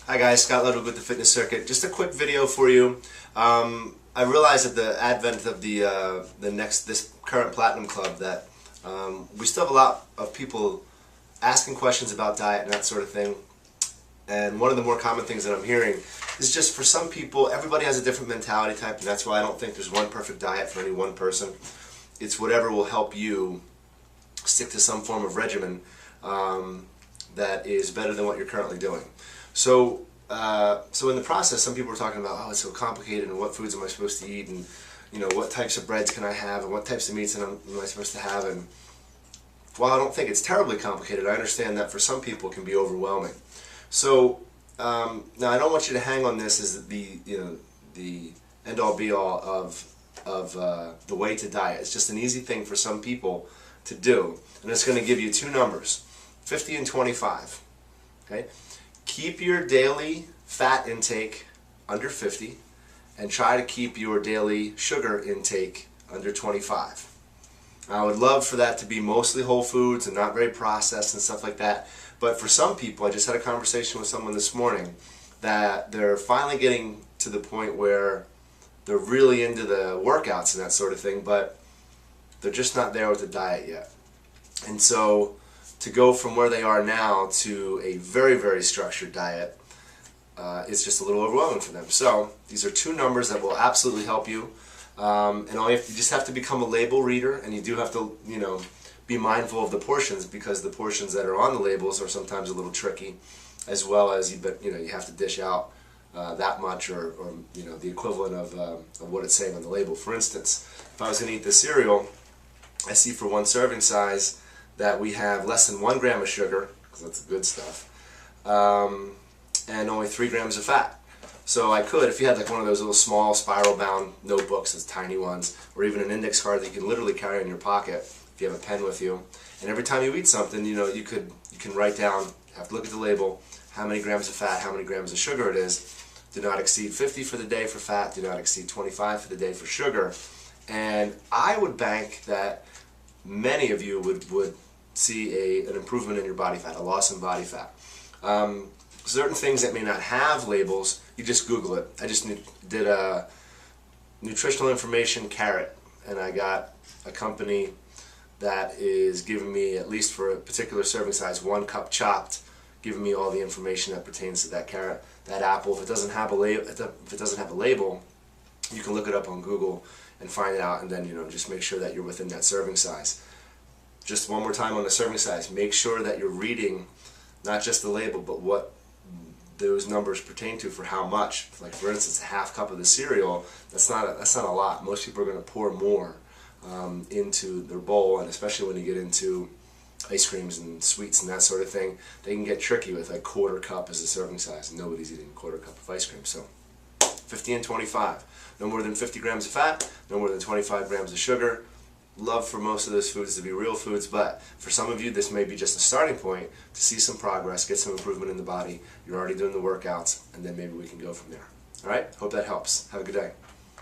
Hi guys, Scott Ludwig with the Fitness Circuit. Just a quick video for you. I realize at the advent of this current Platinum Club that we still have a lot of people asking questions about diet and that sort of thing. And one of the more common things that I'm hearing is just for some people, everybody has a different mentality type, and that's why I don't think there's one perfect diet for any one person. It's whatever will help you stick to some form of regimen that is better than what you're currently doing. So in the process, some people are talking about, oh, it's so complicated, and what foods am I supposed to eat, and what types of breads can I have, and what types of meats am I supposed to have. And while I don't think it's terribly complicated, I understand that for some people it can be overwhelming. So now I don't want you to hang on this as the end-all be-all of the way to diet. It's just an easy thing for some people to do, and it's going to give you two numbers, 50 and 25. Okay. Keep your daily fat intake under 50 and try to keep your daily sugar intake under 25. I would love for that to be mostly whole foods and not very processed and stuff like that, but for some people, I just had a conversation with someone this morning that they're finally getting to the point where they're really into the workouts and that sort of thing, but they're just not there with the diet yet. And so to go from where they are now to a very, very structured diet, it's just a little overwhelming for them. So these are two numbers that will absolutely help you. And you just have to become a label reader, and you do have to, be mindful of the portions, because the portions that are on the labels are sometimes a little tricky, as well as you have to dish out that much, or the equivalent of what it's saying on the label. For instance, if I was going to eat this cereal, I see for one serving size that we have less than 1 gram of sugar, because that's the good stuff, and only 3 grams of fat. So I could, if you had like one of those little small spiral-bound notebooks, those tiny ones, or even an index card that you can literally carry in your pocket if you have a pen with you, and every time you eat something, you can write down, you have to look at the label, how many grams of fat, how many grams of sugar it is. Do not exceed 50 for the day for fat, do not exceed 25 for the day for sugar. And I would bank that many of you would see an improvement in your body fat, a loss in body fat. Certain things that may not have labels, you just Google it. I just did a nutritional information carrot, and I got a company that is giving me, at least for a particular serving size, 1 cup chopped, giving me all the information that pertains to that carrot. That apple, if it doesn't have a label, you can look it up on Google and find it out, and then just make sure that you're within that serving size. Just one more time on the serving size, make sure that you're reading not just the label, but what those numbers pertain to for how much. Like for instance, a half cup of the cereal, that's not a lot. Most people are going to pour more into their bowl, and especially when you get into ice creams and sweets and that sort of thing, they can get tricky with like 1/4 cup as a serving size, and nobody's eating a 1/4 cup of ice cream. So 50 and 25. No more than 50 grams of fat, no more than 25 grams of sugar. Love for most of those foods to be real foods, but for some of you this may be just a starting point to see some progress, get some improvement in the body. You're already doing the workouts, and then maybe we can go from there. Alright? Hope that helps. Have a good day.